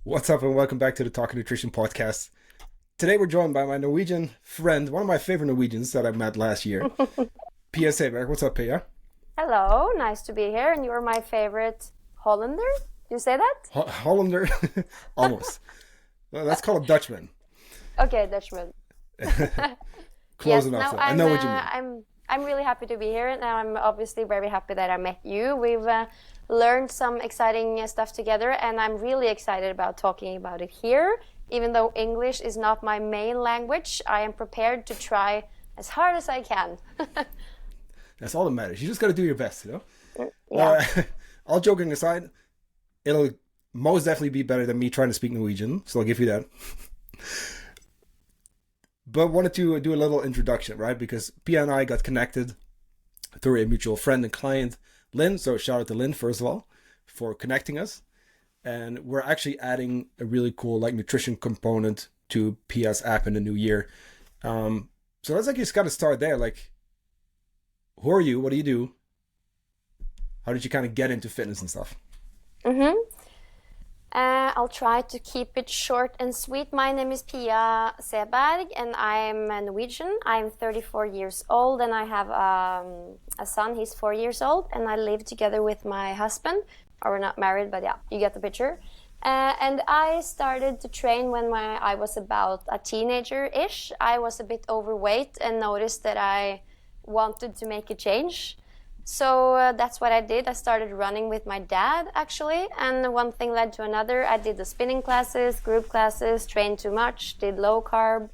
What's up, and welcome back to the Talk Nutrition podcast. Today we're joined by my Norwegian friend, one of my favorite Norwegians that I met last year, Pia Seeberg. What's up, Pia? Hello, nice to be here. And you're my favorite Hollander? You say that? Hollander? Almost. Well, that's called a Dutchman. Okay, Dutchman. Close Yes, enough. no, I know what you mean. I'm really happy to be here, and I'm obviously very happy that I met you. We've learned some exciting stuff together, and I'm really excited about talking about it here. Even though English is not my main language, I am prepared to try as hard as I can. That's all that matters. You just got to do your best, you know? Yeah. All joking aside, it'll most definitely be better than me trying to speak Norwegian, so I'll give you that. But wanted to do a little introduction, right? Because Pia and I got connected through a mutual friend and client, Lynn. So shout out to Lynn, first of all, for connecting us. And we're actually adding a really cool nutrition component to Pia's app in the new year. So let's just got to start there. Who are you? What do you do? How did you kind of get into fitness and stuff? Mm-hmm. I'll try to keep it short and sweet. My name is Pia Seeberg, and I'm Norwegian. I'm 34 years old, and I have a son. He's 4 years old, and I live together with my husband. Or we're not married, but yeah, you get the picture. And I started to train when I was about a teenager-ish. I was a bit overweight and noticed that I wanted to make a change. So that's what I did. I started running with my dad, actually, and one thing led to another. I did the spinning classes, group classes, trained too much, did low carb,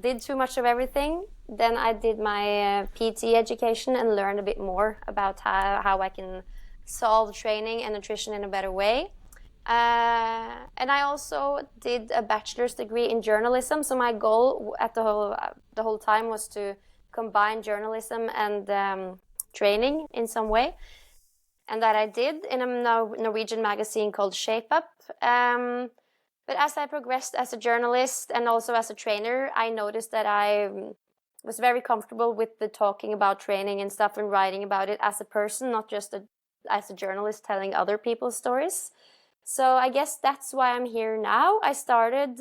did too much of everything. Then I did my PT education and learned a bit more about how I can solve training and nutrition in a better way. And I also did a bachelor's degree in journalism. So my goal at the whole time was to combine journalism and training in some way. And that I did in a Norwegian magazine called Shape Up. But as I progressed as a journalist and also as a trainer, I noticed that I was very comfortable with the talking about training and stuff and writing about it as a person, not just as a journalist telling other people's stories. So I guess that's why I'm here now. I started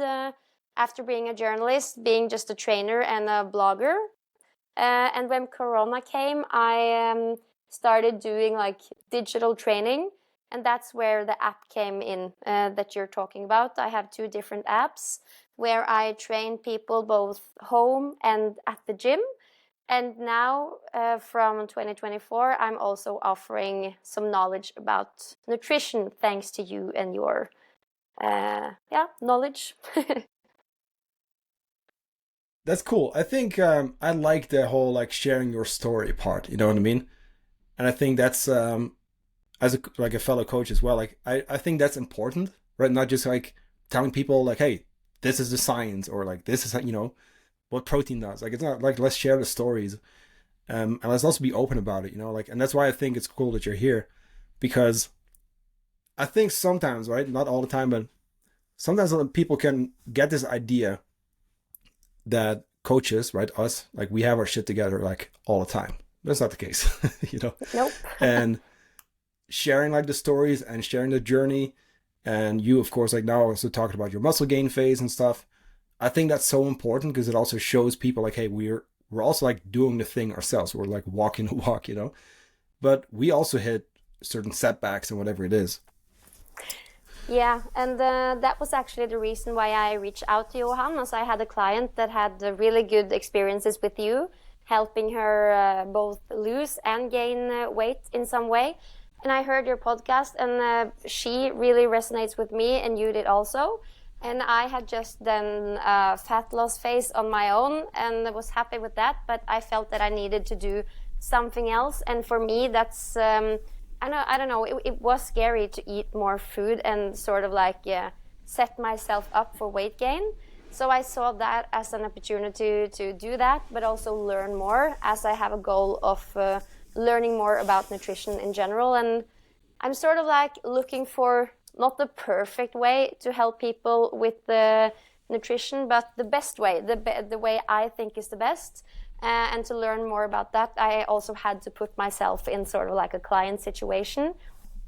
after being a journalist, being just a trainer and a blogger. And when Corona came, I started doing digital training. And that's where the app came in that you're talking about. I have 2 different apps where I train people both home and at the gym. And now from 2024, I'm also offering some knowledge about nutrition thanks to you and your knowledge. That's cool. I think I like the whole sharing your story part. You know what I mean? And I think that's as a fellow coach as well. I think that's important, right? Not just telling people hey, this is the science, or this is what protein does. It's not let's share the stories, and let's also be open about it. And that's why I think it's cool that you're here, because I think sometimes, right, not all the time, but sometimes people can get this idea that coaches, right, us, we have our shit together all the time. That's not the case, Nope. And sharing the stories and sharing the journey, and you of course now also talking about your muscle gain phase and stuff. I think that's so important because it also shows people hey, we're also doing the thing ourselves. We're walking the walk, but we also hit certain setbacks and whatever it is. Yeah, and that was actually the reason why I reached out to Johan, as I had a client that had really good experiences with you, helping her both lose and gain weight in some way. And I heard your podcast, and she really resonates with me, and you did also. And I had just done a fat loss phase on my own, and I was happy with that, but I felt that I needed to do something else. And for me, that's... I don't know, it was scary to eat more food and sort of set myself up for weight gain. So I saw that as an opportunity to do that, but also learn more, as I have a goal of learning more about nutrition in general. And I'm sort of looking for not the perfect way to help people with the nutrition, but the best way, the way I think is the best. And to learn more about that, I also had to put myself in sort of a client situation.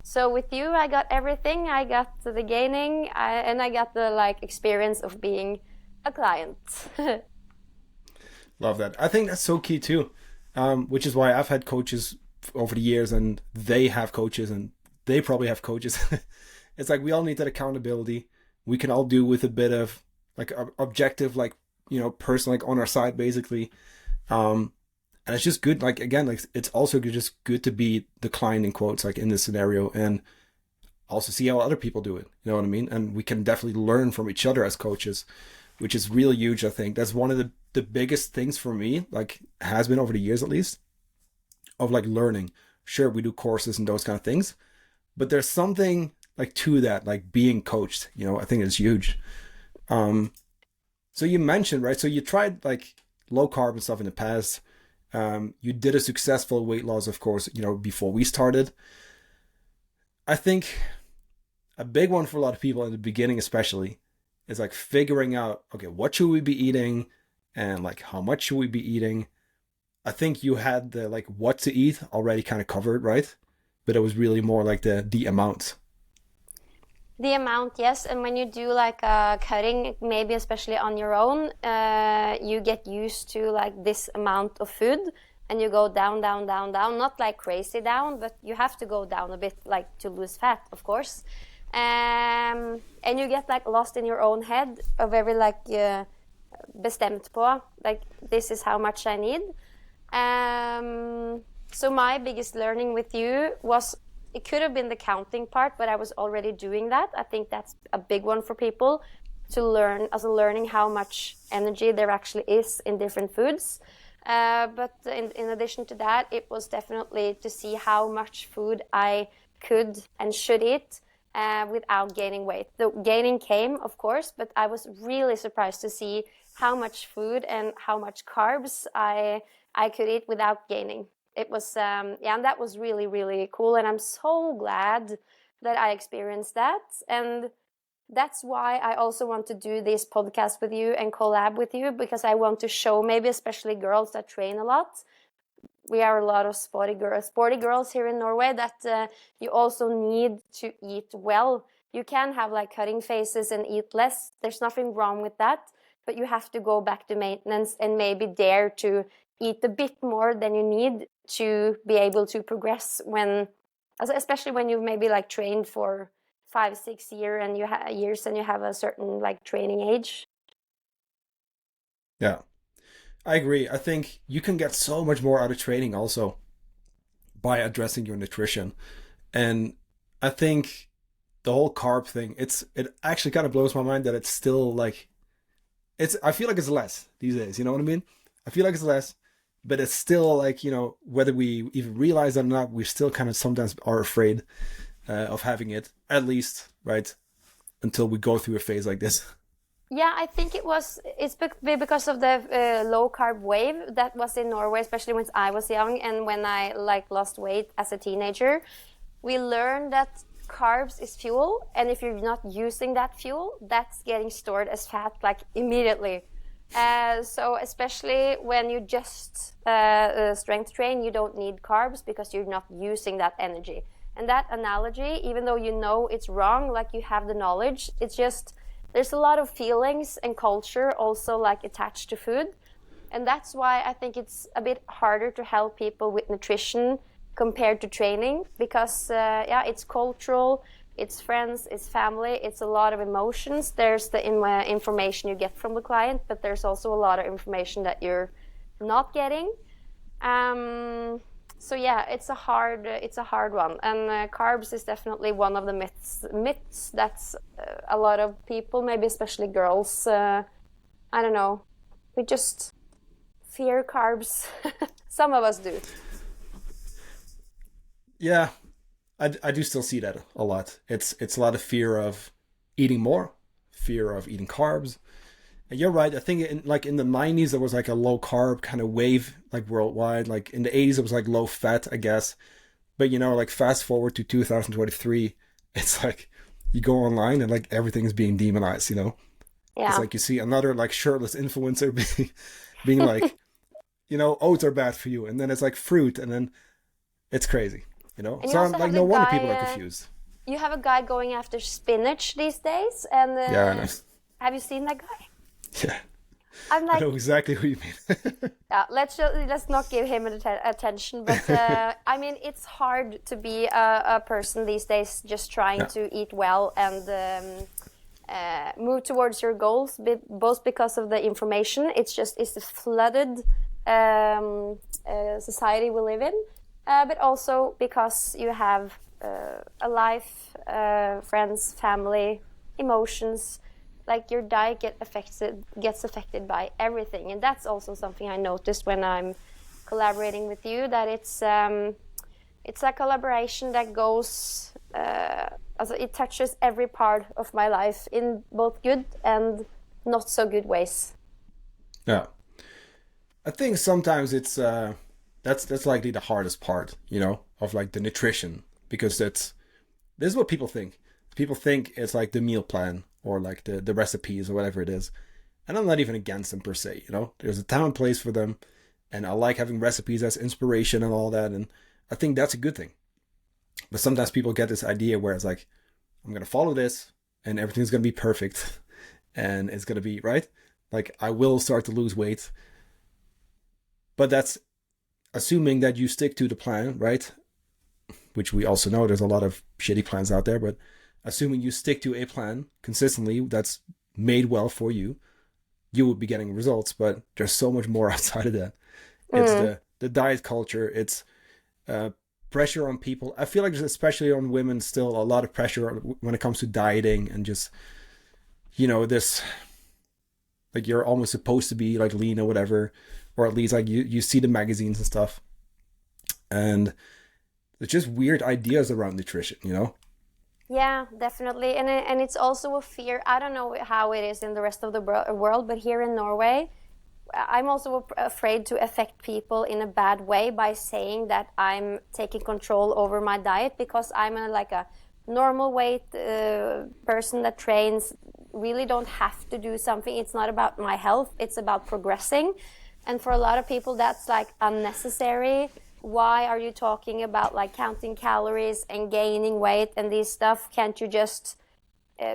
So with you, I got everything. I got the gaining, and I got the like experience of being a client. Love that. I think that's so key too, which is why I've had coaches over the years, and they have coaches, and they probably have coaches. It's like we all need that accountability. We can all do with a bit of like objective, like person like on our side, basically. And it's just good. Like again, like it's also just good to be the client in quotes, like in this scenario, and also see how other people do it. You know what I mean? And we can definitely learn from each other as coaches, which is really huge. I think that's one of the biggest things for me, like has been over the years at least, of like learning. Sure, we do courses and those kind of things, but there's something like to that, like being coached. I think it's huge. So you mentioned, right? So you tried like low carb and stuff in the past. You did a successful weight loss, of course, before we started. I think a big one for a lot of people in the beginning, especially, is like figuring out, okay, what should we be eating and like how much should we be eating? I think you had the like what to eat already kind of covered, right? But it was really more like the amount. The amount, yes. And when you do like cutting, maybe especially on your own, you get used to like this amount of food, and you go down, down, down, down. Not like crazy down, but you have to go down a bit, like to lose fat, of course. And you get like lost in your own head of very like bestemt på, like this is how much I need. So my biggest learning with you was, it could have been the counting part, but I was already doing that. I think that's a big one for people to learn, as a learning how much energy there actually is in different foods. But in addition to that, it was definitely to see how much food I could and should eat without gaining weight. The gaining came, of course, but I was really surprised to see how much food and how much carbs I could eat without gaining. It was, and that was really, really cool. And I'm so glad that I experienced that. And that's why I also want to do this podcast with you and collab with you, because I want to show maybe especially girls that train a lot. We are a lot of sporty girls here in Norway, that you also need to eat well. You can have like cutting phases and eat less. There's nothing wrong with that, but you have to go back to maintenance and maybe dare to eat a bit more than you need to be able to progress, especially when you've maybe like trained for 5-6 years and you have a certain like training age. Yeah, I agree. I think you can get so much more out of training also by addressing your nutrition. And I think the whole carb thing, it actually kind of blows my mind that it's still like, I feel like it's less these days, you know what I mean? I feel like it's less, but it's still like, whether we even realize it or not, we still kind of sometimes are afraid of having it, at least, right? Until we go through a phase like this. Yeah, I think it's because of the low carb wave that was in Norway, especially when I was young and when I like lost weight as a teenager. We learned that carbs is fuel, and if you're not using that fuel, that's getting stored as fat like immediately. So especially when you just strength train, you don't need carbs because you're not using that energy. And that analogy, even though you know it's wrong, like you have the knowledge, it's just, there's a lot of feelings and culture also like attached to food. And that's why I think it's a bit harder to help people with nutrition compared to training, because it's cultural, it's friends, it's family, it's a lot of emotions. There's the information you get from the client, but there's also a lot of information that you're not getting. So yeah, it's a hard one, and carbs is definitely one of the myths that's a lot of people, maybe especially girls, I don't know, we just fear carbs. Some of us do. Yeah, I do still see that a lot. It's a lot of fear of eating more, fear of eating carbs. And you're right. I think in the 90s there was like a low carb kind of wave like worldwide. Like in the 80s it was like low fat, I guess. But like fast forward to 2023, it's like you go online and like everything is being demonized. Yeah. It's like you see another like shirtless influencer being like, oats are bad for you, and then it's like fruit, and then it's crazy. you know. And you So I'm also like, have no the wonder people are guy. confused. You have a guy going after spinach these days, and Yeah, I know. have you seen that guy? Yeah, I'm I like, know exactly who you mean. yeah, let's not give him attention. But I mean, it's hard to be a person these days just trying Yeah, to eat well and move towards your goals. Both because of the information, it's a flooded society we live in, but also because you have a life, friends, family, emotions. Like your diet gets affected by everything, and that's also something I noticed when I'm collaborating with you. That it's a collaboration that goes, also it touches every part of my life in both good and not so good ways. yeah. I think sometimes it's that's likely the hardest part, you know, of like the nutrition, because this is what people think. People think it's like the meal plan or like the recipes or whatever it is. And I'm not even against them per se, you know. There's a time and place for them, and I like having recipes as inspiration and all that, and I think that's a good thing. But sometimes people get this idea where it's like, I'm gonna follow this and everything's gonna be perfect and it's gonna be right. Like I will start to lose weight. But that's assuming that you stick to the plan, right? Which we also know there's a lot of shitty plans out there, but assuming you stick to a plan consistently that's made well for you, you will be getting results. But there's so much more outside of that. It's the diet culture. It's pressure on people. I feel like there's, especially on women, still a lot of pressure when it comes to dieting and just, you know, this, like you're almost supposed to be like lean or whatever, or at least like you see the magazines and stuff. And it's just weird ideas around nutrition, you know? Yeah, definitely. And it's also a fear. I don't know how it is in the rest of the world, but here in Norway, I'm also afraid to affect people in a bad way by saying that I'm taking control over my diet, because I'm like a normal weight person that trains, really don't have to do something. It's not about my health, it's about progressing. And for a lot of people, that's like unnecessary. Why are you talking about like counting calories and gaining weight and these stuff? Can't you just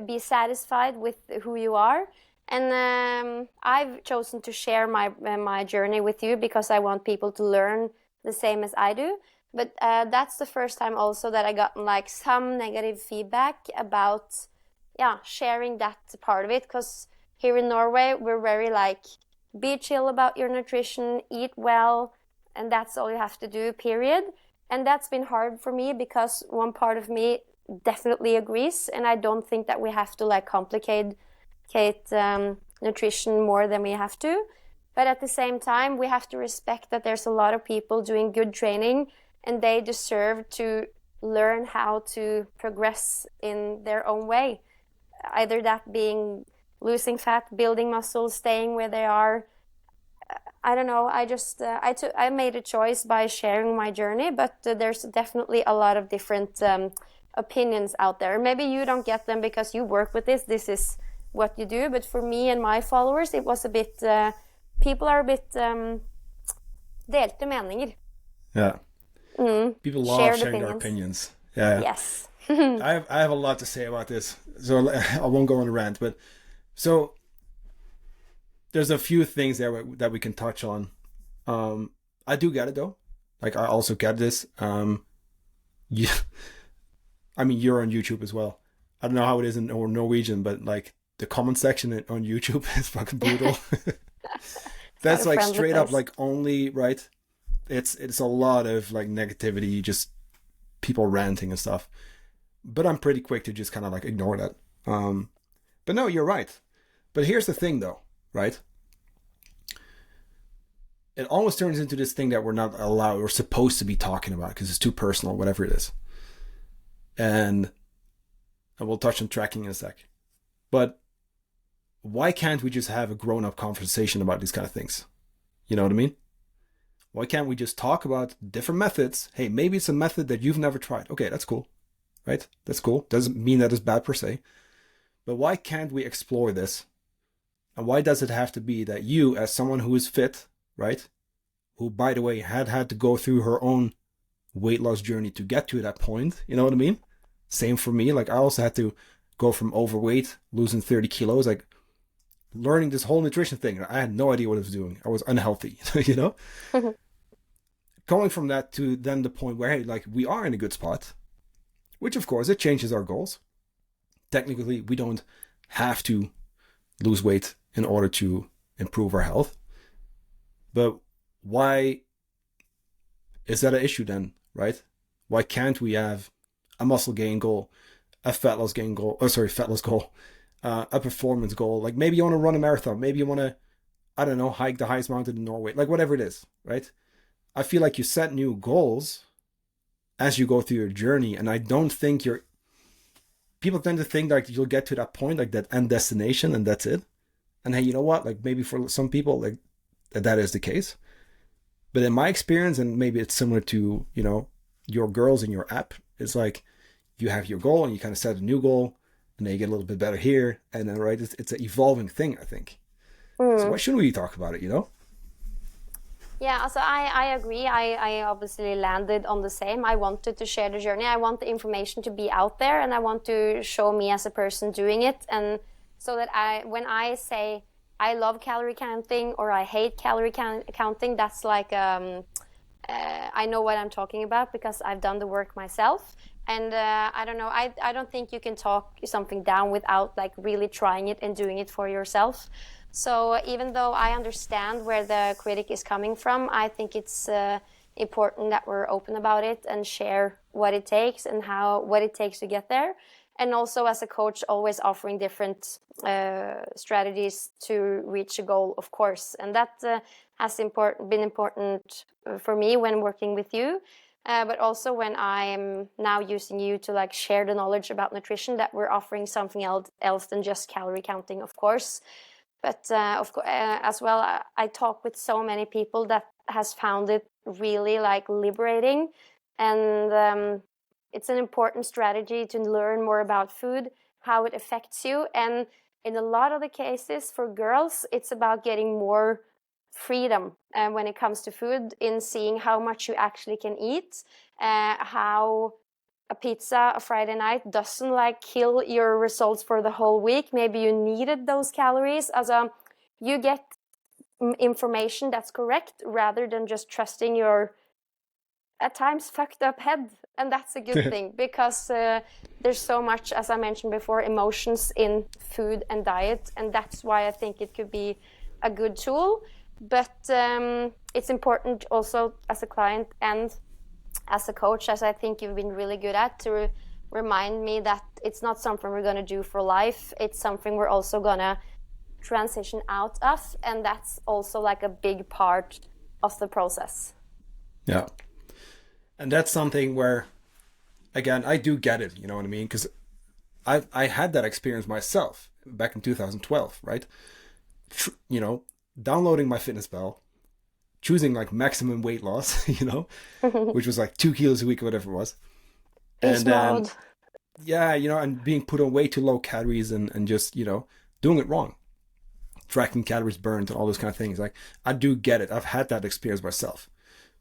be satisfied with who you are? And I've chosen to share my journey with you because I want people to learn the same as I do. But that's the first time also that I got like some negative feedback about, yeah, sharing that part of it. Because here in Norway, we're very like, be chill about your nutrition, eat well, and that's all you have to do, period. And that's been hard for me because one part of me definitely agrees, and I don't think that we have to like complicate nutrition more than we have to. But at the same time, we have to respect that there's a lot of people doing good training, and they deserve to learn how to progress in their own way. Either that being losing fat, building muscle, staying where they are. I don't know. I made a choice by sharing my journey, but there's definitely a lot of different opinions out there. Maybe you don't get them because you work with this. This is what you do. But for me and my followers, it was a bit. People are a bit delte meninger. Yeah. People love Shared sharing their opinions. Yeah. Yes. I have a lot to say about this, so I won't go on a rant. But so there's a few things there that we can touch on. I do get it though. Like I also get this. Yeah, I mean you're on YouTube as well. I don't know how it is in Norwegian, but like the comment section on YouTube is fucking brutal. That's like straight up like only right. It's a lot of like negativity, just people ranting and stuff. But I'm pretty quick to just kind of like ignore that. But no, you're right. But here's the thing though, right? It almost turns into this thing that we're not allowed or supposed to be talking about because it's too personal, whatever it is. And we'll touch on tracking in a sec. But why can't we just have a grown-up conversation about these kind of things? You know what I mean? Why can't we just talk about different methods? Hey, maybe it's a method that you've never tried. Okay, that's cool. Right? That's cool. Doesn't mean that it's bad per se. But why can't we explore this? And why does it have to be that you, as someone who is fit, right? Who, by the way, had to go through her own weight loss journey to get to that point. You know what I mean? Same for me. Like I also had to go from overweight, losing 30 kilos, like learning this whole nutrition thing. I had no idea what I was doing. I was unhealthy, you know? Going from that to then the point where, hey, like we are in a good spot, which of course it changes our goals. Technically, we don't have to lose weight in order to improve our health. But why is that an issue then, right? Why can't we have a muscle gain goal, a fat loss goal, a performance goal? Like maybe you want to run a marathon, maybe you want to, I don't know, hike the highest mountain in Norway, like whatever it is, right? I feel like you set new goals as you go through your journey, and I don't think people tend to think like you'll get to that point, like that end destination, and that's it. And hey, you know what? Like maybe for some people, like that is the case. But in my experience, and maybe it's similar to, you know, your girls in your app, it's like you have your goal and you kind of set a new goal, and then you get a little bit better here, and then right, it's an evolving thing, I think. So why shouldn't we talk about it, you know? Yeah, so I agree. I obviously landed on the same. I wanted to share the journey. I want the information to be out there, and I want to show me as a person doing it. And so that when I say I love calorie counting or I hate calorie counting, that's like, I know what I'm talking about because I've done the work myself. And I don't know, I don't think you can talk something down without like really trying it and doing it for yourself. So even though I understand where the critic is coming from, I think it's important that we're open about it and share what it takes and what it takes to get there. And also as a coach, always offering different strategies to reach a goal, of course. And that has been important for me when working with you. But also when I'm now using you to like share the knowledge about nutrition, that we're offering something else than just calorie counting, of course. But of course, as well, I talk with so many people that has found it really like liberating, and it's an important strategy to learn more about food, how it affects you, and in a lot of the cases for girls, it's about getting more freedom when it comes to food, in seeing how much you actually can eat, how a pizza a Friday night doesn't like kill your results for the whole week. Maybe you needed those calories. You get information that's correct rather than just trusting your at times fucked up head. And that's a good thing because there's so much, as I mentioned before, emotions in food and diet. And that's why I think it could be a good tool. But it's important also as a client and as a coach, as I think you've been really good at, to remind me that it's not something we're going to do for life. It's something we're also going to transition out of. And that's also like a big part of the process. Yeah. And that's something where, again, I do get it, you know what I mean? Because I had that experience myself back in 2012, right? You know, downloading MyFitnessPal, choosing like maximum weight loss, you know, which was like 2 kilos a week or whatever it was. And then, yeah, you know, and being put on way too low calories and just, you know, doing it wrong, tracking calories burned and all those kind of things. Like, I do get it. I've had that experience myself.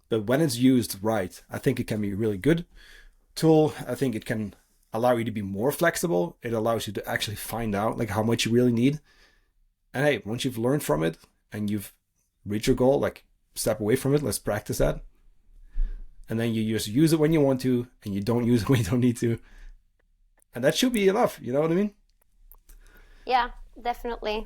But when it's used right, I think it can be a really good tool. I think it can allow you to be more flexible. It allows you to actually find out like how much you really need. And hey, once you've learned from it and you've reached your goal, like, step away from it. Let's practice that. And then you just use it when you want to, and you don't use it when you don't need to. And that should be enough. You know what I mean? Yeah, definitely.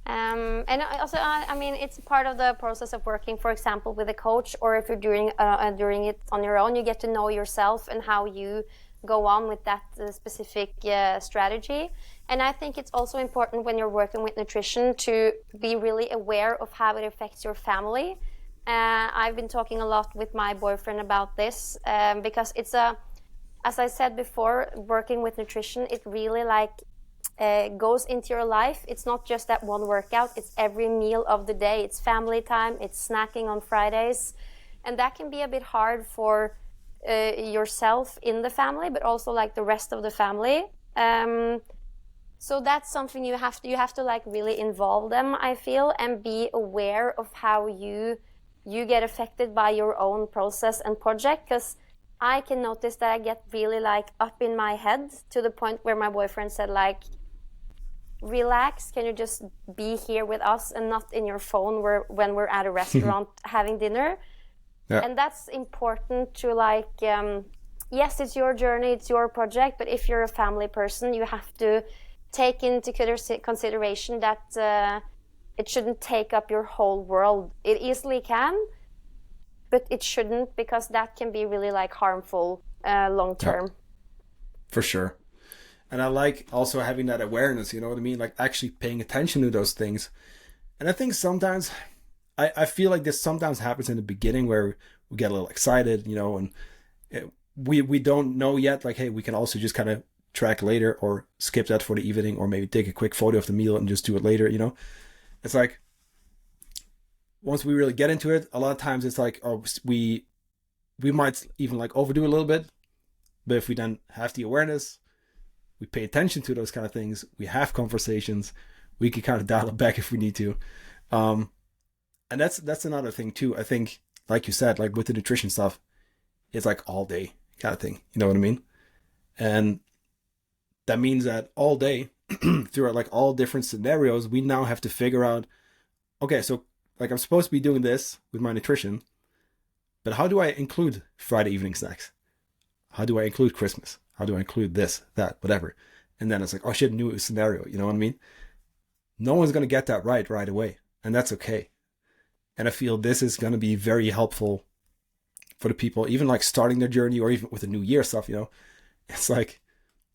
And also, I mean, it's part of the process of working, for example, with a coach, or if you're doing it on your own, you get to know yourself and how you go on with that specific strategy. And I think it's also important when you're working with nutrition to be really aware of how it affects your family. I've been talking a lot with my boyfriend about this because it's as I said before, working with nutrition, it really goes into your life. It's not just that one workout, it's every meal of the day. It's family time, it's snacking on Fridays. And that can be a bit hard for yourself in the family, but also like the rest of the family. So that's something you have to like really involve them, I feel, and be aware of how you get affected by your own process and project. Because I can notice that I get really like up in my head to the point where my boyfriend said like, relax, can you just be here with us and not in your phone when we're at a restaurant having dinner? Yeah. And that's important to like, yes, it's your journey, it's your project, but if you're a family person, you have to take into consideration that it shouldn't take up your whole world. It easily can, but it shouldn't, because that can be really like harmful long term. Yeah, for sure. And I like also having that awareness, you know what I mean? Like actually paying attention to those things. And I think sometimes, I feel like this sometimes happens in the beginning where we get a little excited, you know, and we don't know yet, like, hey, we can also just kind of track later or skip that for the evening, or maybe take a quick photo of the meal and just do it later, you know? It's like, once we really get into it, a lot of times it's like, oh, we might even like overdo a little bit. But if we then have the awareness, we pay attention to those kind of things, we have conversations, we can kind of dial it back if we need to. And that's another thing too. I think, like you said, like with the nutrition stuff, it's like all day kind of thing. You know what I mean? And that means that all day, throughout like all different scenarios, we now have to figure out, okay, so like I'm supposed to be doing this with my nutrition, but how do I include Friday evening snacks? How do I include Christmas? How do I include this, that, whatever? And then it's like, oh shit, new scenario. You know what I mean? No one's going to get that right away. And that's okay. And I feel this is going to be very helpful for the people, even like starting their journey, or even with the new year stuff, you know? It's like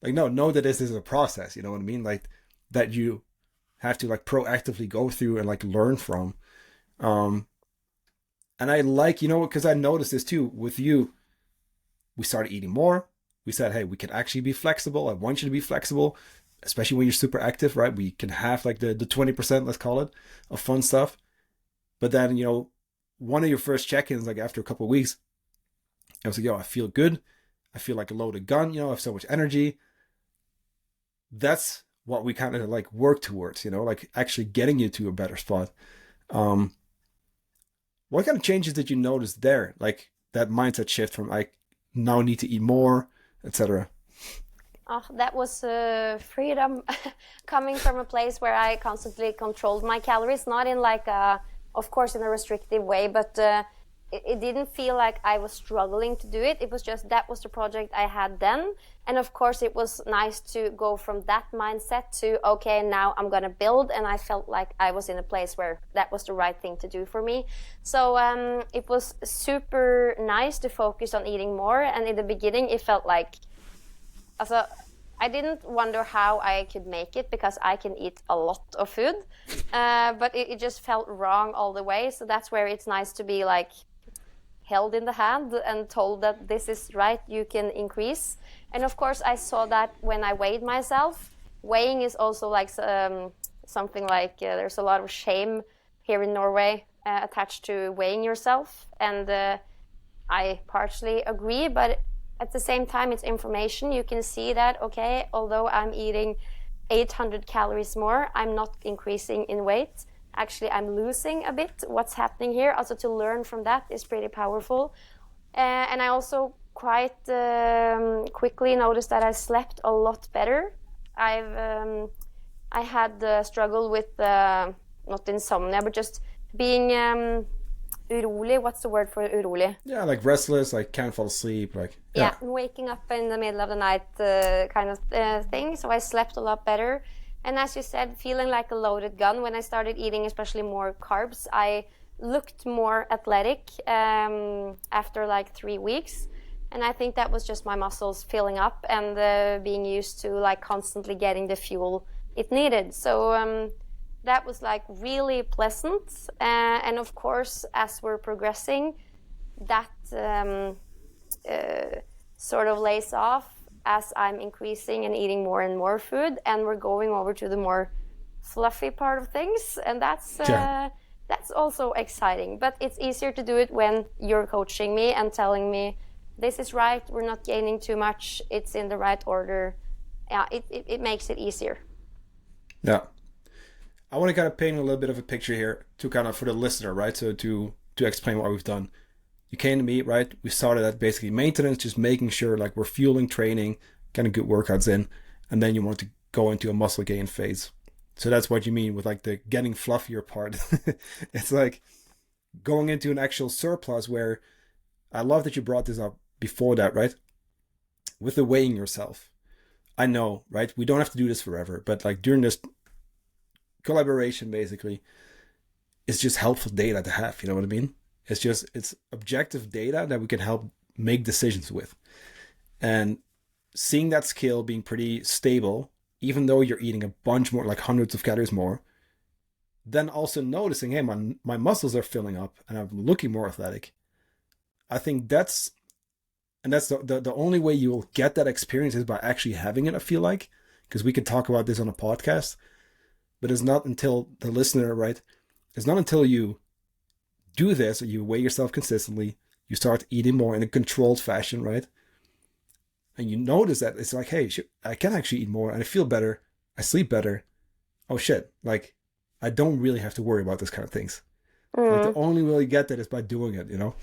no, know that this is a process, you know what I mean? Like that you have to like proactively go through and like learn from. And I like, you know, because I noticed this too with you. We started eating more. We said, hey, we can actually be flexible. I want you to be flexible, especially when you're super active, right? We can have like the 20%, let's call it, of fun stuff. But then, you know, one of your first check-ins, like after a couple of weeks, I was like, yo, I feel good. I feel like a loaded gun, you know, I have so much energy. That's what we kind of like work towards, you know, like actually getting you to a better spot. What kind of changes did you notice there? Like that mindset shift from I now need to eat more, etc. Oh, that was freedom coming from a place where I constantly controlled my calories, not in like of course in a restrictive way, but it didn't feel like I was struggling to do it. It was just that was the project I had then. And of course it was nice to go from that mindset to, okay, now I'm going to build. And I felt like I was in a place where that was the right thing to do for me. So it was super nice to focus on eating more. And in the beginning, it felt like, also, I didn't wonder how I could make it, because I can eat a lot of food. But it just felt wrong all the way. So that's where it's nice to be like, held in the hand and told that this is right, you can increase. And of course I saw that when I weighed myself. Weighing is also like something like there's a lot of shame here in Norway attached to weighing yourself, and I partially agree, but at the same time it's information. You can see that, okay, although I'm eating 800 calories more, I'm not increasing in weight. Actually, I'm losing a bit. What's happening here? Also, to learn from that is pretty powerful. And I also quite quickly noticed that I slept a lot better. I had struggled with not insomnia, but just being urolig. What's the word for urolig? Yeah, like restless, like can't fall asleep, like yeah, waking up in the middle of the night kind of thing. So I slept a lot better. And as you said, feeling like a loaded gun. When I started eating especially more carbs, I looked more athletic after like 3 weeks. And I think that was just my muscles filling up and being used to like constantly getting the fuel it needed. So that was like really pleasant. And of course, as we're progressing, that sort of lays off as I'm increasing and eating more and more food, and we're going over to the more fluffy part of things, and that's also exciting. But it's easier to do it when you're coaching me and telling me this is right, we're not gaining too much, it's in the right order. Yeah, it makes it easier. Yeah, I want to kind of paint a little bit of a picture here to kind of for the listener, right? So to explain what we've done. You came to me, right? We started at basically maintenance, just making sure like we're fueling training, getting good workouts in, and then you want to go into a muscle gain phase. So that's what you mean with like the getting fluffier part. It's like going into an actual surplus where I love that you brought this up before that, right? With the weighing yourself. I know, right? We don't have to do this forever, but like during this collaboration, basically, it's just helpful data to have. You know what I mean? It's objective data that we can help make decisions with. And seeing that scale being pretty stable, even though you're eating a bunch more, like hundreds of calories more, then also noticing, hey, my muscles are filling up and I'm looking more athletic. I think that's the only way you will get that experience is by actually having it, I feel like, because we can talk about this on a podcast, but it's not until the listener, right? It's not until you do this, or you weigh yourself consistently, you start eating more in a controlled fashion, right? And you notice that it's like, hey, I can actually eat more and I feel better. I sleep better. Oh shit, like I don't really have to worry about this kind of things. Like the only way you get that is by doing it, you know?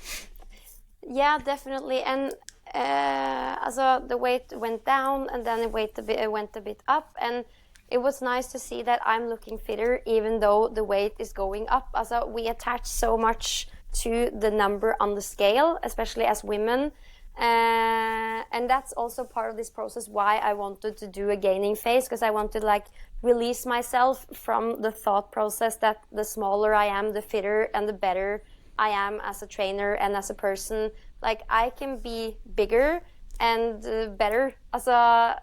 Yeah, definitely. And also the weight went down and then it went a bit up, and it was nice to see that I'm looking fitter even though the weight is going up. Also, we attach so much to the number on the scale, especially as women. And that's also part of this process why I wanted to do a gaining phase, because I wanted to like release myself from the thought process that the smaller I am, the fitter and the better I am as a trainer and as a person. Like I can be bigger and better as a...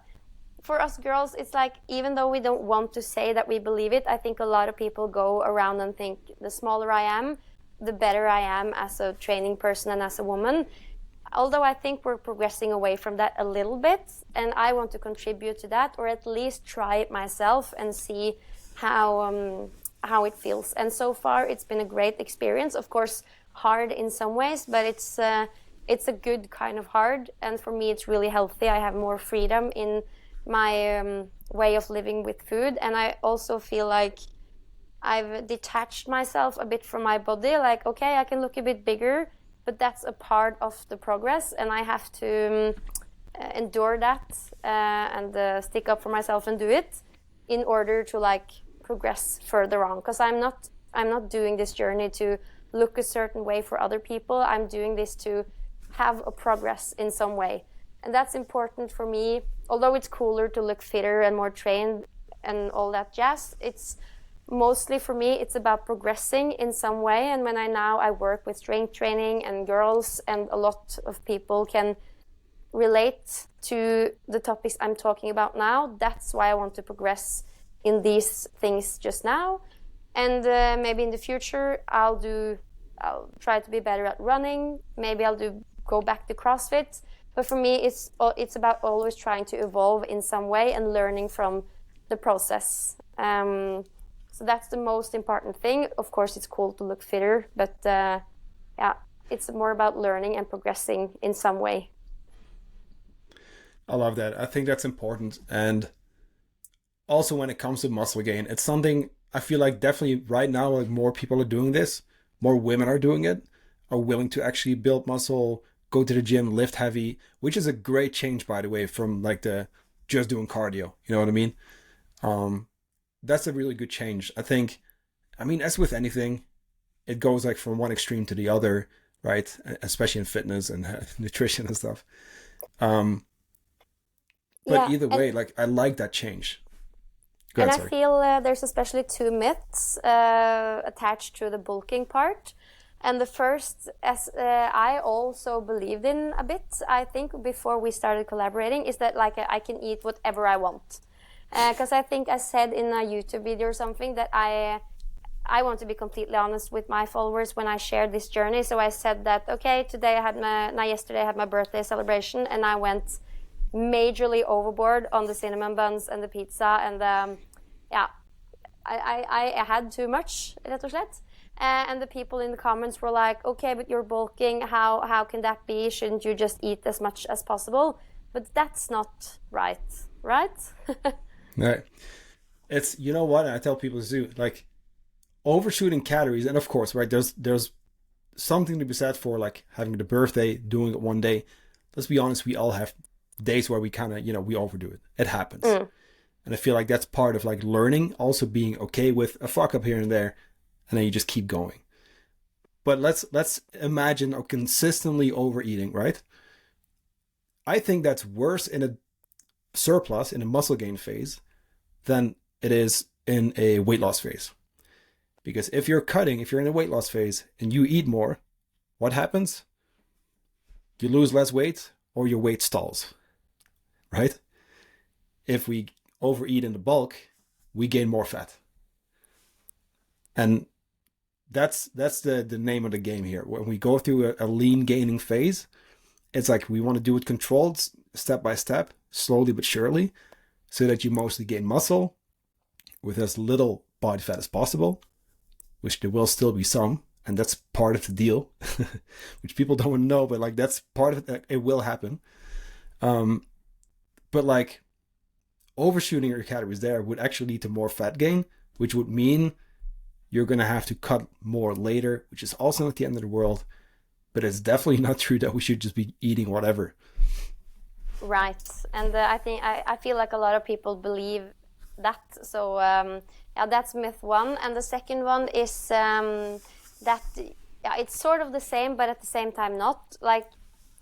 For us girls, it's like, even though we don't want to say that we believe it, I think a lot of people go around and think the smaller I am, the better I am as a training person and as a woman. Although I think we're progressing away from that a little bit, and I want to contribute to that, or at least try it myself and see how it feels. And so far, it's been a great experience. Of course, hard in some ways, but it's a good kind of hard. And for me, it's really healthy. I have more freedom in my way of living with food, and I also feel like I've detached myself a bit from my body. Like, okay, I can look a bit bigger, but that's a part of the progress, and I have to endure that and stick up for myself and do it in order to like progress further on. Because I'm not doing this journey to look a certain way for other people. I'm doing this to have a progress in some way, and that's important for me. Although it's cooler to look fitter and more trained and all that jazz, it's mostly for me, it's about progressing in some way. And when I work with strength training and girls, and a lot of people can relate to the topics I'm talking about now, that's why I want to progress in these things just now. And maybe in the future, I'll try to be better at running. Maybe I'll go back to CrossFit. But for me, it's about always trying to evolve in some way and learning from the process. So that's the most important thing. Of course, it's cool to look fitter, but yeah, it's more about learning and progressing in some way. I love that. I think that's important. And also when it comes to muscle gain, it's something I feel like definitely right now, like more people are doing this, more women are doing it, are willing to actually build muscle, go to the gym, lift heavy, which is a great change, by the way, from like the just doing cardio. You know what I mean? That's a really good change. I think, I mean, as with anything, it goes like from one extreme to the other, right? Especially in fitness and nutrition and stuff. But Yeah, either way, like I like that change. Go and ahead, I sorry. feel there's especially two myths attached to the bulking part. And the first, as I also believed in a bit, I think before we started collaborating, is that like I can eat whatever I want. Because I think I said in a YouTube video or something that I want to be completely honest with my followers when I shared this journey. So I said that, okay, yesterday I had my birthday celebration, and I went majorly overboard on the cinnamon buns and the pizza, and yeah, I had too much, rett og slett. And the people in the comments were like, okay, but you're bulking, how can that be? Shouldn't you just eat as much as possible? But that's not right? Right. It's, you know what? I tell people to do like overshooting calories, and of course, right, there's something to be said for like having the birthday, doing it one day. Let's be honest, we all have days where we kind of, we overdo it. It happens. And I feel like that's part of like learning, also being okay with a fuck up here and there, and then you just keep going. But let's imagine a consistently overeating, right? I think that's worse in a surplus, in a muscle gain phase, than it is in a weight loss phase. Because if you're in a weight loss phase and you eat more, what happens? You lose less weight or your weight stalls, right? If we overeat in the bulk, we gain more fat. And that's the name of the game here. When we go through a lean gaining phase, it's like we want to do it controlled, step by step, slowly but surely, so that you mostly gain muscle with as little body fat as possible, which there will still be some, and that's part of the deal, which people don't know, but like that's part of it. It will happen. But like overshooting your calories there would actually lead to more fat gain, which would mean you're going to have to cut more later, which is also not the end of the world. But it's definitely not true that we should just be eating whatever. Right. And I feel like a lot of people believe that. So yeah, that's myth one. And the second one is that it's sort of the same, but at the same time not. Like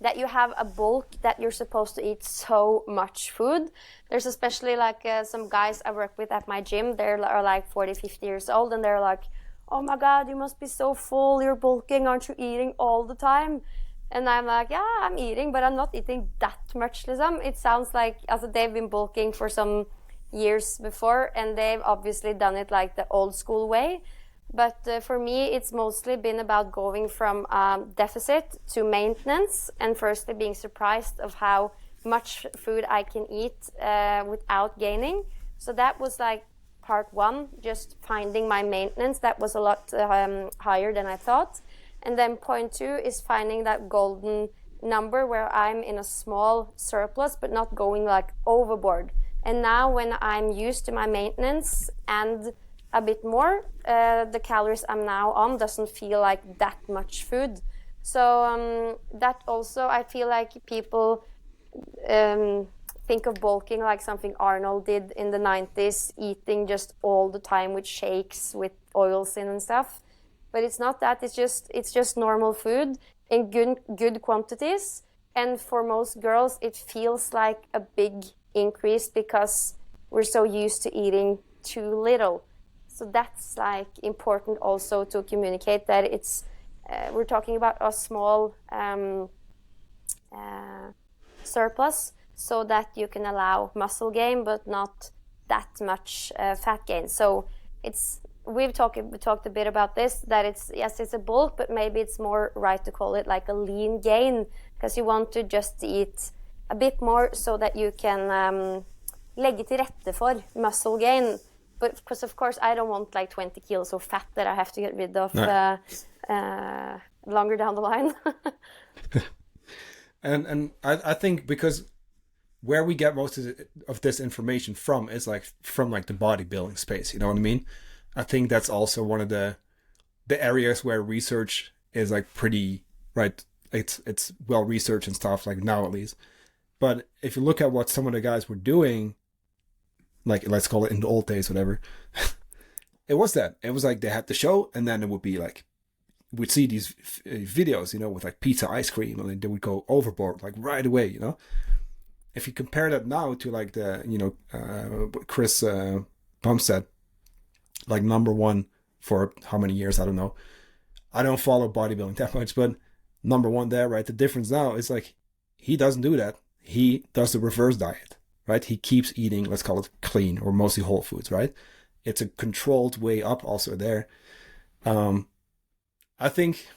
that you have a bulk that you're supposed to eat so much food. There's especially like some guys I work with at my gym. They are like 40, 50 years old, and they're like, oh my God, you must be so full, you're bulking, aren't you eating all the time? And I'm like, yeah, I'm eating, but I'm not eating that much. It sounds like they've been bulking for some years before, and they've obviously done it like the old school way. But for me, it's mostly been about going from deficit to maintenance, and firstly being surprised of how much food I can eat without gaining. So that was like part one, just finding my maintenance. That was a lot higher than I thought. And then point two is finding that golden number where I'm in a small surplus, but not going like overboard. And now when I'm used to my maintenance and a bit more, the calories I'm now on doesn't feel like that much food. So that also, I feel like people think of bulking like something Arnold did in the 90s, eating just all the time with shakes with oils in and stuff. But it's not that. It's just normal food in good quantities. And for most girls, it feels like a big increase because we're so used to eating too little. So that's like important also to communicate that it's we're talking about a small surplus, so that you can allow muscle gain but not that much fat gain. So we've talked a bit about this, that it's a bulk, but maybe it's more right to call it like a lean gain, because you want to just eat a bit more so that you can legge til rette for muscle gain. But because of course I don't want like 20 kilos of fat that I have to get rid of longer down the line. And I think because where we get most of this information from is like from like the bodybuilding space, you know what I mean? I think that's also one of the areas where research is like pretty, right, it's well researched and stuff, like now at least. But if you look at what some of the guys were doing, like let's call it in the old days, whatever, it was like they had the show, and then it would be like we'd see these videos, with like pizza, ice cream, and they would go overboard like right away, If you compare that now to like the Chris Bumstead, like number one for how many years, I don't know. I don't follow bodybuilding that much, but number one there, right? The difference now is like he doesn't do that. He does the reverse diet, right? He keeps eating, let's call it clean or mostly whole foods, right? It's a controlled way up also there. I think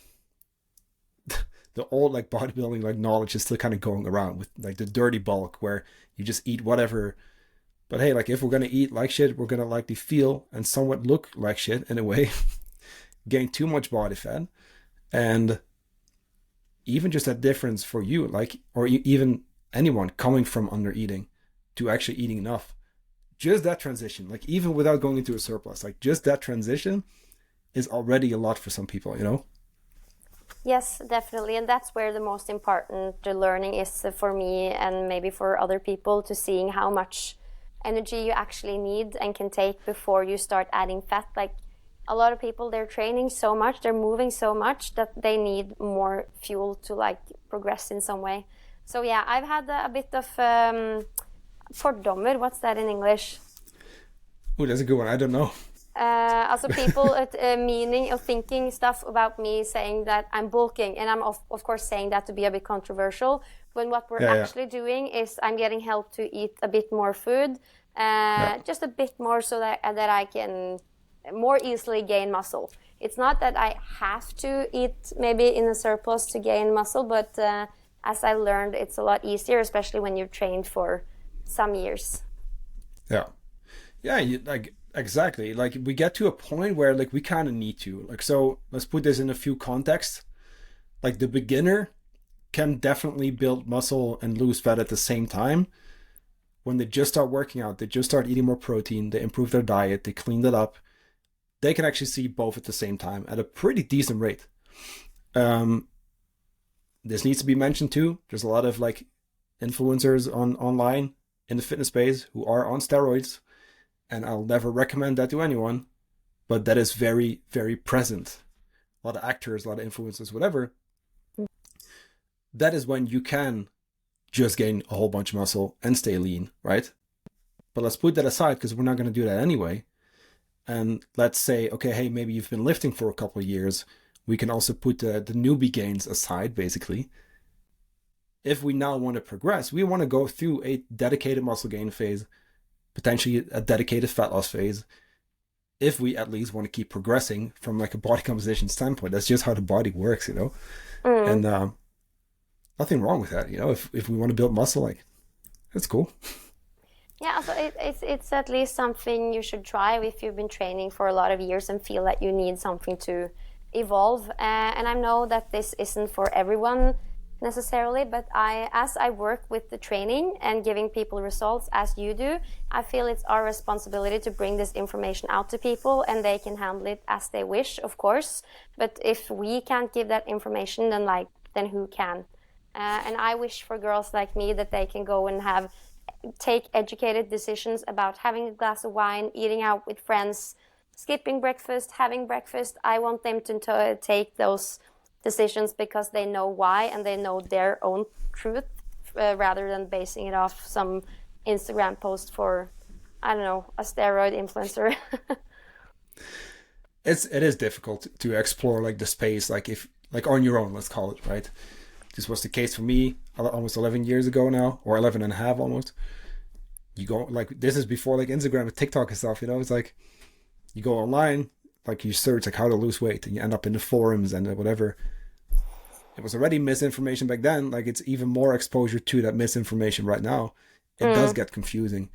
the old like bodybuilding like knowledge is still kind of going around with like the dirty bulk where you just eat whatever. But hey, like if we're gonna eat like shit, we're gonna likely feel and somewhat look like shit in a way, gain too much body fat, and even just that difference for you, like, or even anyone coming from under eating to actually eating enough, just that transition, like even without going into a surplus, like just that transition is already a lot for some people, Yes, definitely. And that's where the most important the learning is for me and maybe for other people, to seeing how much energy you actually need and can take before you start adding fat. Like a lot of people, they're training so much, they're moving so much that they need more fuel to like progress in some way. So yeah, I've had a bit of fordommer. What's that in English? Oh, that's a good one. I don't know. Also people meaning or thinking stuff about me, saying that I'm bulking, and I'm of course saying that to be a bit controversial, when what we're Yeah, actually doing is I'm getting help to eat a bit more food, yeah, just a bit more, so that I can more easily gain muscle. It's not that I have to eat maybe in a surplus to gain muscle, but as I learned, it's a lot easier, especially when you've trained for some years. yeah. Yeah, like exactly. Like we get to a point where like we kind of need to. Like so, let's put this in a few contexts. Like the beginner can definitely build muscle and lose fat at the same time. When they just start working out, they just start eating more protein, they improve their diet, they clean it up. They can actually see both at the same time at a pretty decent rate. Um, this needs to be mentioned too. There's a lot of like influencers online in the fitness space who are on steroids, and I'll never recommend that to anyone, but that is very, very present. A lot of actors, a lot of influencers, whatever. That is when you can just gain a whole bunch of muscle and stay lean, right? But let's put that aside because we're not going to do that anyway. And let's say, okay, hey, maybe you've been lifting for a couple of years. We can also put the newbie gains aside, basically. If we now want to progress, we want to go through a dedicated muscle gain phase, potentially a dedicated fat loss phase, if we at least want to keep progressing from like a body composition standpoint. That's just how the body works, you know? And nothing wrong with that, you know? If we want to build muscle, like, that's cool. Yeah, so it's at least something you should try if you've been training for a lot of years and feel that you need something to evolve. And I know that this isn't for everyone necessarily, but as I work with the training and giving people results as you do, I feel it's our responsibility to bring this information out to people, and they can handle it as they wish, of course. But if we can't give that information, then who can? And I wish for girls like me that they can go and take educated decisions about having a glass of wine, eating out with friends, skipping breakfast, having breakfast. I want them to take those decisions because they know why and they know their own truth, rather than basing it off some Instagram post for, I don't know, a steroid influencer. It is difficult to explore like the space, like if like on your own, let's call it, right? This was the case for me almost 11 years ago now, or 11 and a half almost. You go like, this is before like Instagram and TikTok and stuff, you know? It's like you go online, like you search like how to lose weight, and you end up in the forums and whatever. It was already misinformation back then. Like it's even more exposure to that misinformation right now. It does get confusing,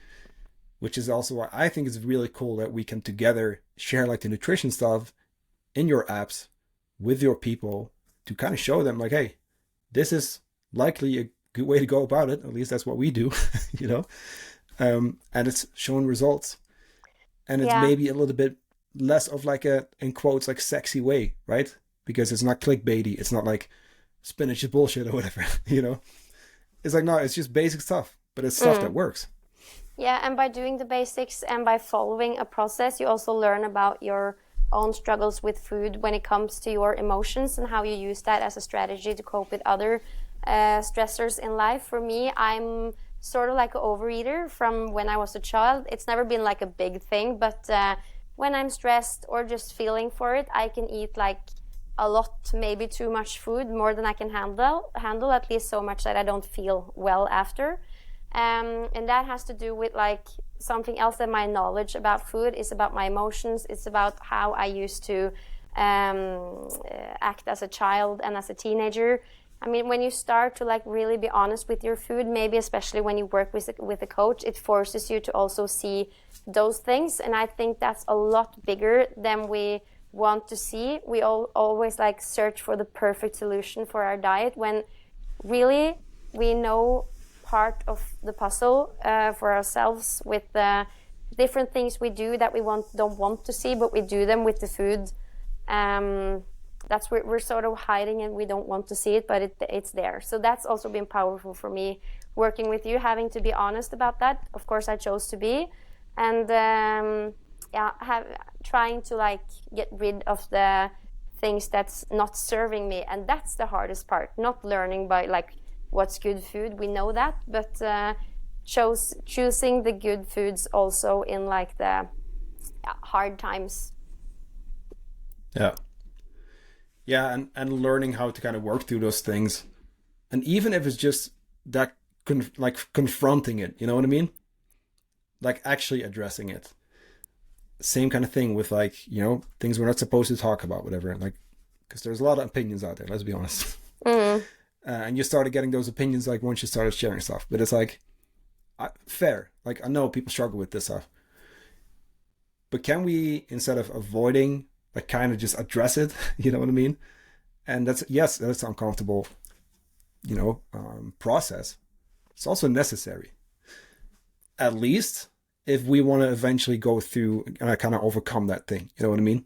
which is also why I think it's really cool that we can together share like the nutrition stuff in your apps with your people to kind of show them like, hey, this is likely a good way to go about it. At least that's what we do, you know? And it's showing results. And it's maybe a little bit less of like a, in quotes, like sexy way, right? Because it's not clickbaity. It's not like spinach is bullshit or whatever, you know? It's like, no, it's just basic stuff, but it's stuff that works. Yeah, and by doing the basics and by following a process, you also learn about your own struggles with food when it comes to your emotions and how you use that as a strategy to cope with other stressors in life. For me, I'm sort of like an overeater from when I was a child. It's never been like a big thing, but when I'm stressed or just feeling for it, I can eat like a lot, maybe too much food, more than I can handle, at least so much that I don't feel well after. And that has to do with like something else, that my knowledge about food is about my emotions. It's about how I used to act as a child and as a teenager. I mean, when you start to like really be honest with your food, maybe especially when you work with a coach, it forces you to also see those things. And I think that's a lot bigger than we want to see. We always like search for the perfect solution for our diet, when really we know part of the puzzle for ourselves with the different things we do that we don't want to see, but we do them with the food. that's where we're sort of hiding and we don't want to see it, but it's there. So that's also been powerful for me, working with you, having to be honest about that. Of course, I chose to be, and trying to like get rid of the things that's not serving me, and that's the hardest part. Not learning by like what's good food, we know that, but choosing the good foods also in like the hard times. Yeah, and learning how to kind of work through those things, and even if it's just that like confronting it, you know what I mean, like actually addressing it. Same kind of thing with like, you know, things we're not supposed to talk about, whatever, like, because there's a lot of opinions out there, let's be honest. And you started getting those opinions like once you started sharing stuff, but it's like fair, like I know people struggle with this stuff, but can we, instead of avoiding, like kind of just address it, you know what I mean? And that's uncomfortable, you know, process. It's also necessary, at least if we want to eventually go through and kind of overcome that thing, you know what I mean?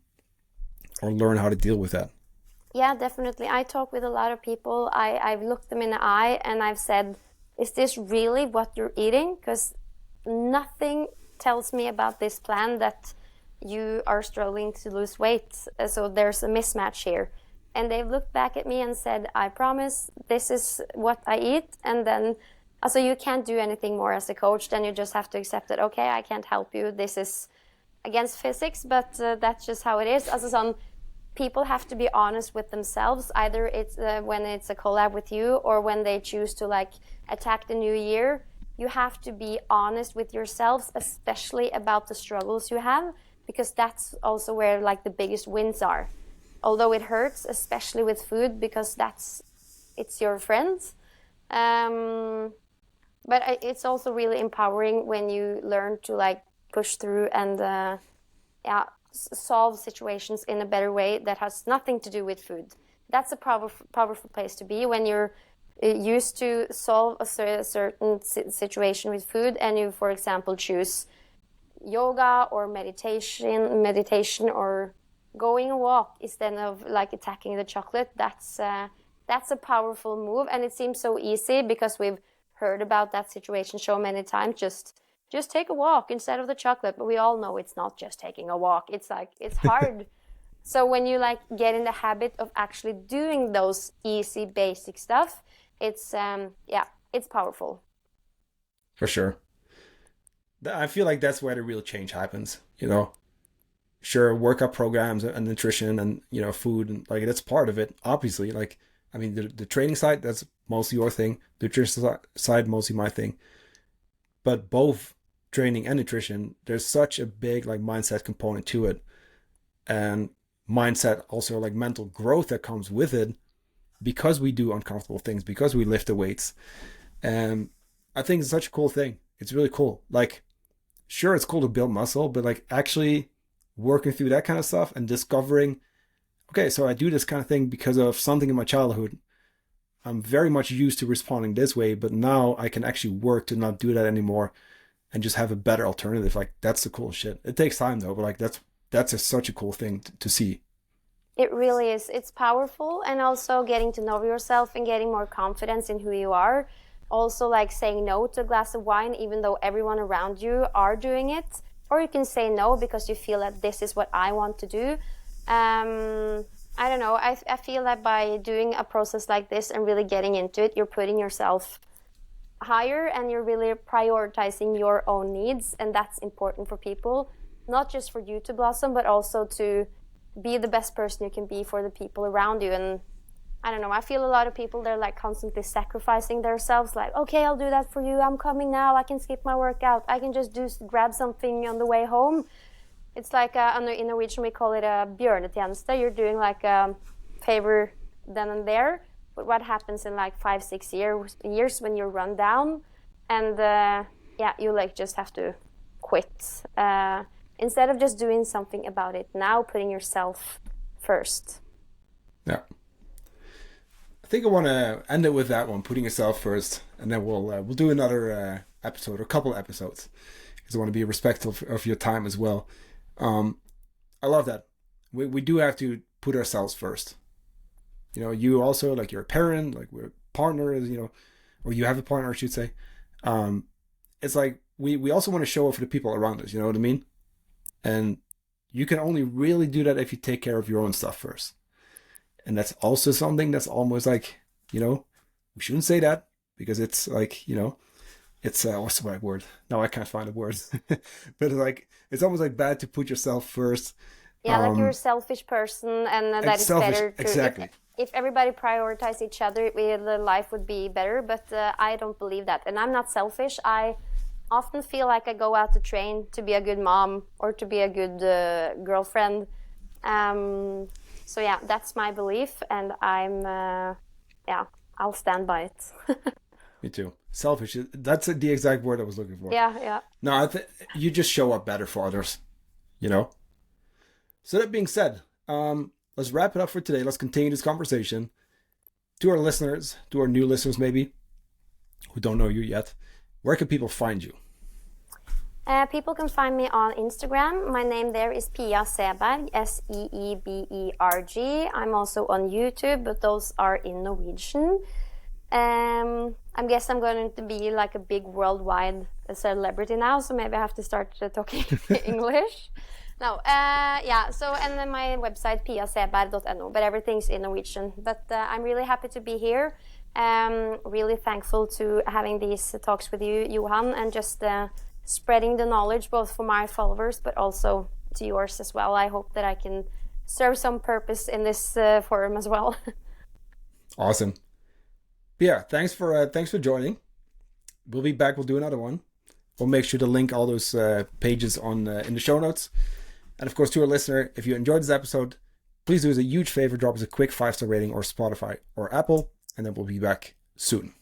Or learn how to deal with that. Yeah, definitely. I talk with a lot of people. I've looked them in the eye and I've said, is this really what you're eating? Because nothing tells me about this plan that you are struggling to lose weight. So there's a mismatch here. And they've looked back at me and said, I promise this is what I eat. And then, so you can't do anything more as a coach. Then you just have to accept that, okay, I can't help you. This is against physics, but that's just how it is. Also, some people have to be honest with themselves. Either it's when it's a collab with you or when they choose to like attack the new year. You have to be honest with yourselves, especially about the struggles you have, because that's also where like the biggest wins are. Although it hurts, especially with food, because it's your friends. But it's also really empowering when you learn to like push through and solve situations in a better way that has nothing to do with food. That's a powerful place to be when you're used to solve a certain situation with food, and you, for example, choose yoga or meditation or going a walk instead of like attacking the chocolate. That's a powerful move, and it seems so easy because we've heard about that situation so many times. Just take a walk instead of the chocolate, but we all know it's not just taking a walk. It's like it's hard. So when you like get in the habit of actually doing those easy basic stuff, it's it's powerful. For sure. I feel like that's where the real change happens, you know. Sure, workout programs and nutrition and, you know, food, and like that's part of it, obviously. Like, I mean, the training side, that's mostly your thing. The nutrition side, mostly my thing. But both training and nutrition, there's such a big like mindset component to it, and mindset also like mental growth that comes with it, because we do uncomfortable things, because we lift the weights. And I think it's such a cool thing. It's really cool. Like, sure, it's cool to build muscle, but like actually working through that kind of stuff and discovering, okay, so I do this kind of thing because of something in my childhood. I'm very much used to responding this way, but now I can actually work to not do that anymore and just have a better alternative. Like, that's the cool shit. It takes time though, but like that's such a cool thing to see. It really is. It's powerful, and also getting to know yourself and getting more confidence in who you are. Also, like saying no to a glass of wine, even though everyone around you are doing it. Or you can say no because you feel that this is what I want to do. I don't know. I feel that by doing a process like this and really getting into it, you're putting yourself higher and you're really prioritizing your own needs. And that's important for people, not just for you to blossom, but also to be the best person you can be for the people around you. And I don't know, I feel a lot of people, they're like constantly sacrificing themselves, like, okay, I'll do that for you. I'm coming now. I can skip my workout. I can just grab something on the way home. It's like, in Norwegian, we call it a bjørnetjeneste. You're doing like a favor then and there. But what happens in like 5-6 years when you run down and you like just have to quit. Instead of just doing something about it now, putting yourself first. Yeah. I think I want to end it with that one, putting yourself first, and then we'll do another episode, or a couple episodes, because I want to be respectful of your time as well. I love that. We do have to put ourselves first. You know, you also, like, you're a parent, like, we're partners, you know, or you have a partner, I should say. It's like we also want to show up for the people around us, you know what I mean? And you can only really do that if you take care of your own stuff first. And that's also something that's almost like, you know, we shouldn't say that because it's like, you know, it's what's the right word? No, I can't find a word. But it's like, it's almost like bad to put yourself first. Yeah, like you're a selfish person, and that it's selfish, better to exactly. If everybody prioritize each other, the life would be better. But I don't believe that, and I'm not selfish. I often feel like I go out to train to be a good mom or to be a good girlfriend. So yeah, that's my belief, and yeah, I'll stand by it. Me too. Selfish. That's the exact word I was looking for. Yeah, yeah. No, you just show up better for others, you know? So that being said, let's wrap it up for today. Let's continue this conversation. To our listeners, to our new listeners maybe, who don't know you yet, where can people find you? People can find me on Instagram. My name there is Pia Seeberg, Seeberg. I'm also on YouTube, but those are in Norwegian. I guess I'm going to be like a big worldwide celebrity now, so maybe I have to start talking English. No, yeah, so, and then my website, piaseberg.no, but everything's in Norwegian. But I'm really happy to be here. Really thankful to having these talks with you, Johan, and just spreading the knowledge both for my followers, but also to yours as well. I hope that I can serve some purpose in this forum as well. Awesome. Yeah, thanks for joining. We'll be back. We'll do another one. We'll make sure to link all those pages on in the show notes. And of course, to our listener, if you enjoyed this episode, please do us a huge favor, drop us a quick 5-star rating or Spotify or Apple, and then we'll be back soon.